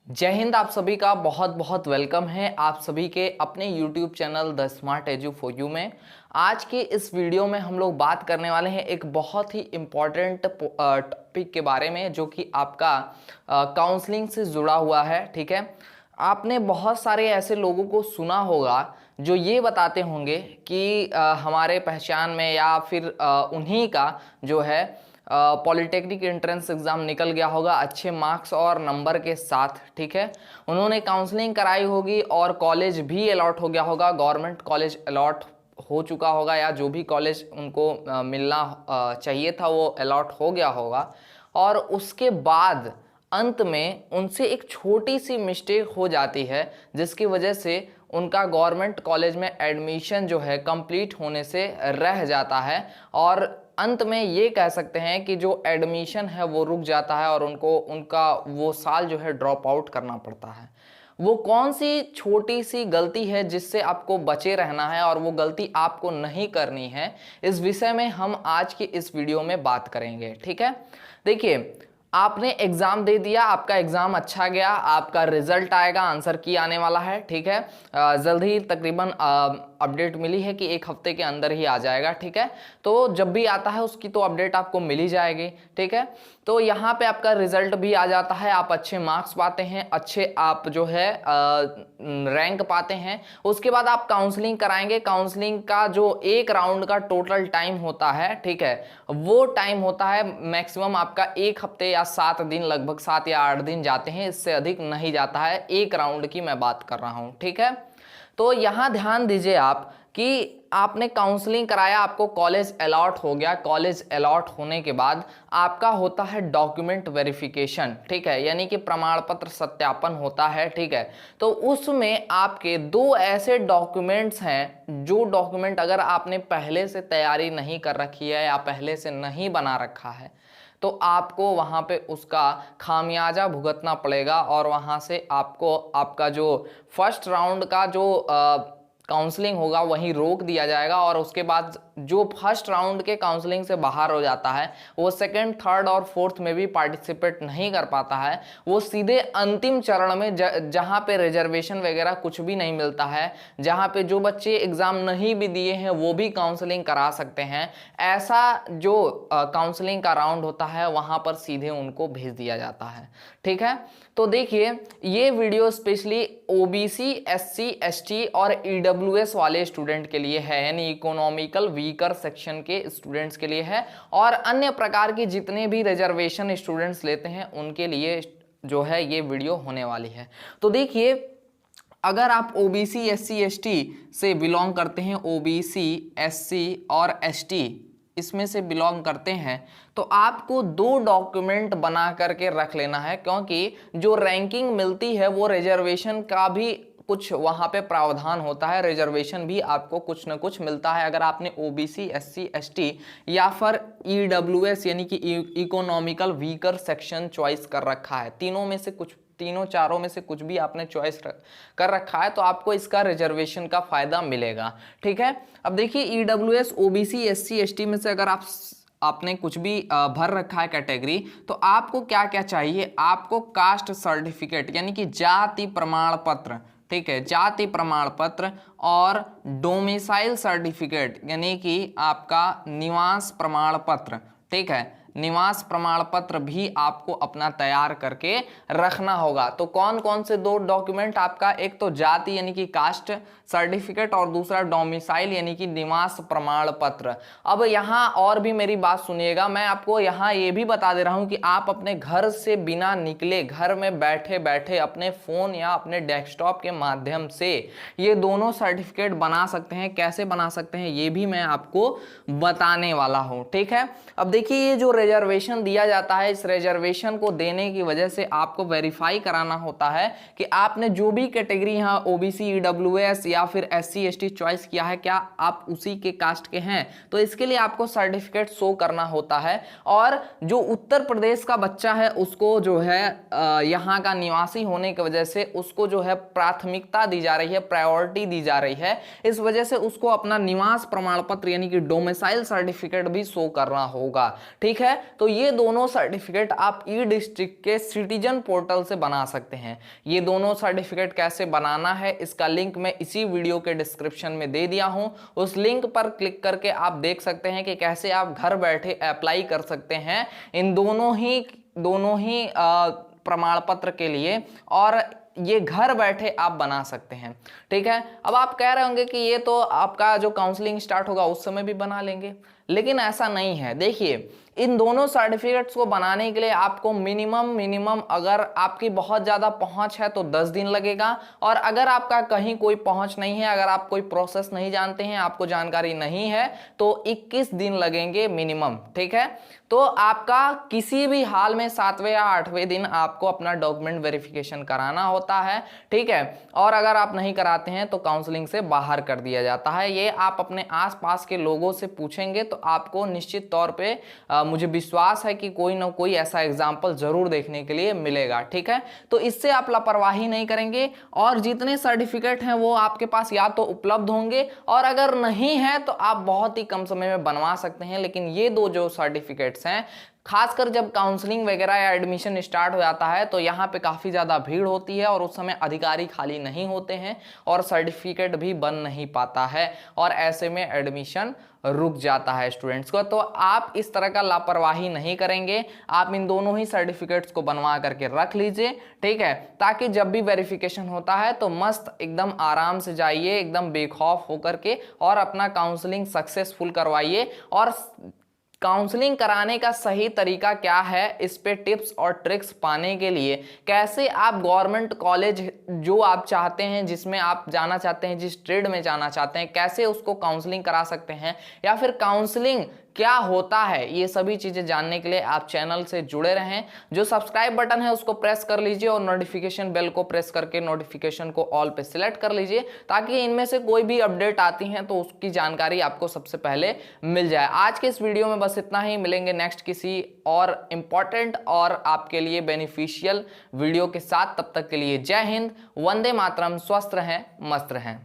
जय हिंद। आप सभी का बहुत बहुत वेलकम है आप सभी के अपने YouTube channel the smart edu for you में। आज के इस वीडियो में हम लोग बात करने वाले हैं एक बहुत ही इम्पॉर्टेंट टॉपिक के बारे में जो कि आपका काउंसलिंग से जुड़ा हुआ है। ठीक है, आपने बहुत सारे ऐसे लोगों को सुना होगा जो ये बताते होंगे कि हमारे पहचान में या फिर उन्हीं का जो है पॉलिटेक्निक एंट्रेंस एग्ज़ाम निकल गया होगा अच्छे मार्क्स और नंबर के साथ। ठीक है, उन्होंने काउंसलिंग कराई होगी और कॉलेज भी अलॉट हो गया होगा, गवर्नमेंट कॉलेज अलॉट हो चुका होगा या जो भी कॉलेज उनको मिलना चाहिए था वो अलॉट हो गया होगा। और उसके बाद अंत में उनसे एक छोटी सी मिस्टेक हो जाती है जिसकी वजह से उनका गवर्नमेंट कॉलेज में एडमिशन जो है कंप्लीट होने से रह जाता है और अंत में ये कह सकते हैं कि जो एडमिशन है वो रुक जाता है और उनका वो साल जो है ड्रॉप आउट करना पड़ता है। वो कौन सी छोटी सी गलती है जिससे आपको बचे रहना है और वो गलती आपको नहीं करनी है, इस विषय में हम आज की इस वीडियो में बात करेंगे। ठीक है, देखिए, आपने एग्जाम दे दिया, आपका एग्जाम अच्छा गया, आपका रिजल्ट आएगा, आंसर की आने वाला है। ठीक है, जल्द ही तकरीबन अपडेट मिली है कि 1 हफ्ते के अंदर ही आ जाएगा। ठीक है, तो जब भी आता है उसकी तो अपडेट आपको मिल ही जाएगी। ठीक है, तो यहाँ पे आपका रिजल्ट भी आ जाता है, आप अच्छे मार्क्स पाते हैं, अच्छे आप जो है रैंक पाते हैं। उसके बाद आप काउंसलिंग कराएंगे। काउंसलिंग का जो एक राउंड का टोटल टाइम होता है, ठीक है, वो टाइम होता है मैक्सिमम आपका 1 हफ्ते या 7 दिन, लगभग 7 या 8 दिन जाते हैं, इससे अधिक नहीं जाता है। एक राउंड की मैं बात कर रहा हूँ। ठीक है, तो यहाँ ध्यान दीजिए आप कि आपने काउंसलिंग कराया, आपको कॉलेज अलॉट हो गया। कॉलेज अलॉट होने के बाद आपका होता है डॉक्यूमेंट वेरिफिकेशन। ठीक है, यानी कि प्रमाण पत्र सत्यापन होता है। ठीक है, तो उसमें आपके 2 ऐसे डॉक्यूमेंट्स हैं जो डॉक्यूमेंट अगर आपने पहले से तैयारी नहीं कर रखी है या पहले से नहीं बना रखा है तो आपको वहाँ पे उसका खामियाजा भुगतना पड़ेगा और वहाँ से आपको आपका जो फर्स्ट राउंड का जो काउंसलिंग होगा वहीं रोक दिया जाएगा और उसके बाद जो फर्स्ट राउंड के काउंसलिंग से बाहर हो जाता है वो सेकंड, थर्ड और फोर्थ में भी पार्टिसिपेट नहीं कर पाता है। वो सीधे अंतिम चरण में जहाँ पे रिजर्वेशन वगैरह कुछ भी नहीं मिलता है, जहाँ पे जो बच्चे एग्जाम नहीं भी दिए हैं वो भी काउंसलिंग करा सकते हैं, ऐसा जो काउंसलिंग का राउंड होता है वहाँ पर सीधे उनको भेज दिया जाता है। ठीक है, तो देखिए, ये video specially OBC, SC, ST और ईडब्ल्यूएस वाले स्टूडेंट के लिए है, यानी इकोनॉमिकल वीकर सेक्शन के स्टूडेंट्स के लिए है और अन्य प्रकार के जितने भी रिजर्वेशन स्टूडेंट्स लेते हैं उनके लिए जो है ये वीडियो होने वाली है। तो देखिए, अगर आप ओबीसी, एससी, एसटी से बिलोंग करते हैं, ओबीसी, एससी और एसटी इसमें से बिलोंग करते हैं तो आपको 2 डॉक्यूमेंट बना करके रख लेना है, क्योंकि जो रैंकिंग मिलती है वो रिजर्वेशन का भी कुछ वहाँ पे प्रावधान होता है, रिजर्वेशन भी आपको कुछ ना कुछ मिलता है अगर आपने ओबीसी, एससी, एसटी या फिर ईडब्ल्यूएस यानी कि इकोनॉमिकल वीकर सेक्शन चॉइस कर रखा है। तीनों में से कुछ, तीनों चारों में से कुछ भी आपने चॉइस कर रखा है तो आपको इसका रिजर्वेशन का फायदा मिलेगा। ठीक है, अब देखिए, ईडब्ल्यूएस, ओबीसी, एससी, एसटी में से अगर आपने कुछ भी भर रखा है कैटेगरी तो आपको क्या क्या चाहिए, आपको कास्ट सर्टिफिकेट यानी कि जाति प्रमाण पत्र, ठीक है, जाति प्रमाण पत्र और डोमिसाइल सर्टिफिकेट यानी कि आपका निवास प्रमाण पत्र, ठीक है, निवास प्रमाण पत्र भी आपको अपना तैयार करके रखना होगा। तो कौन कौन से 2 डॉक्यूमेंट आपका, एक तो जाति यानी कि कास्ट सर्टिफिकेट और दूसरा डोमिसाइल यानी कि निवास प्रमाण पत्र। अब यहाँ और भी मेरी बात सुनिएगा, मैं आपको यहाँ ये भी बता दे रहा हूँ कि आप अपने घर से बिना निकले, घर में बैठे बैठे अपने फोन या अपने डेस्कटॉप के माध्यम से ये दोनों सर्टिफिकेट बना सकते हैं। कैसे बना सकते हैं ये भी मैं आपको बताने वाला हूँ। ठीक है, अब देखिए, ये जो रिजर्वेशन दिया जाता है, इस रिजर्वेशन को देने की वजह से आपको वेरीफाई कराना होता है कि आपने जो भी कैटेगरी यहाँ ओबीसी, ईडब्ल्यूएस या फिर एससी, एसटी चॉइस किया है क्या आप उसी के कास्ट के हैं। तो इसके लिए आपको सर्टिफिकेट शो करना होता है और जो उत्तर प्रदेश का बच्चा है उसको जो है यहाँ का निवासी होने की वजह से उसको जो है प्राथमिकता दी जा रही है, प्रायोरिटी दी जा रही है, इस वजह से उसको अपना निवास प्रमाण पत्र यानी कि डोमिसाइल सर्टिफिकेट भी शो करना होगा। ठीक है, तो ये दोनों सर्टिफिकेट आप ई डिस्ट्रिक्ट के सिटीजन पोर्टल से बना सकते हैं। ये दोनों सर्टिफिकेट कैसे बनाना है इसका लिंक मैं इसी वीडियो के डिस्क्रिप्शन में दे दिया हूं। उस लिंक पर क्लिक करके आप देख सकते हैं कि कैसे आप घर बैठे अप्लाई कर सकते हैं इन दोनों ही प्रमाण पत्र के लिए, और ये घर बैठे आप बना सकते हैं। ठीक है, अब आप कह रहे होंगे कि ये तो आपका जो काउंसलिंग स्टार्ट होगा उस समय भी बना लेंगे, लेकिन ऐसा नहीं है। देखिए, इन दोनों सर्टिफिकेट्स को बनाने के लिए आपको मिनिमम अगर आपकी बहुत ज़्यादा पहुंच है तो 10 दिन लगेगा, और अगर आपका कहीं कोई पहुंच नहीं है, अगर आप कोई प्रोसेस नहीं जानते हैं, आपको जानकारी नहीं है, तो 21 दिन लगेंगे मिनिमम। ठीक है, तो आपका किसी भी हाल में 7वें या 8वें दिन आपको अपना डॉक्यूमेंट वेरिफिकेशन कराना होता है। ठीक है, और अगर आप नहीं कराते हैं तो काउंसलिंग से बाहर कर दिया जाता है। ये आप अपने आसपास के लोगों से पूछेंगे तो आपको निश्चित तौर पे मुझे विश्वास है कि कोई ना कोई ऐसा एग्जाम्पल जरूर देखने के लिए मिलेगा। ठीक है, तो इससे आप लापरवाही नहीं करेंगे, और जितने सर्टिफिकेट हैं वो आपके पास या तो उपलब्ध होंगे, और अगर नहीं है तो आप बहुत ही कम समय में बनवा सकते हैं। लेकिन ये दो जो सर्टिफिकेट्स हैं, खासकर जब काउंसलिंग वगैरह या एडमिशन स्टार्ट हो जाता है तो यहाँ पे काफ़ी ज़्यादा भीड़ होती है, और उस समय अधिकारी खाली नहीं होते हैं और सर्टिफिकेट भी बन नहीं पाता है, और ऐसे में एडमिशन रुक जाता है स्टूडेंट्स को। तो आप इस तरह का लापरवाही नहीं करेंगे, आप इन दोनों ही सर्टिफिकेट्स को बनवा करके रख लीजिए। ठीक है, ताकि जब भी वेरिफिकेशन होता है तो मस्त एकदम आराम से जाइए, एकदम बेखौफ होकर के, और अपना काउंसलिंग सक्सेसफुल करवाइए। और काउंसलिंग कराने का सही तरीका क्या है, इस पे टिप्स और ट्रिक्स पाने के लिए, कैसे आप गवर्नमेंट कॉलेज जो आप चाहते हैं, जिसमें आप जाना चाहते हैं, जिस ट्रेड में जाना चाहते हैं, कैसे उसको काउंसलिंग करा सकते हैं, या फिर काउंसलिंग क्या होता है, ये सभी चीजें जानने के लिए आप चैनल से जुड़े रहें। जो सब्सक्राइब बटन है उसको प्रेस कर लीजिए, और नोटिफिकेशन बेल को प्रेस करके नोटिफिकेशन को ऑल पे सिलेक्ट कर लीजिए, ताकि इनमें से कोई भी अपडेट आती है तो उसकी जानकारी आपको सबसे पहले मिल जाए। आज के इस वीडियो में बस इतना ही, मिलेंगे नेक्स्ट किसी और इंपॉर्टेंट और आपके लिए बेनिफिशियल वीडियो के साथ। तब तक के लिए जय हिंद, वंदे मातरम, स्वस्थ रहें, मस्त रहें।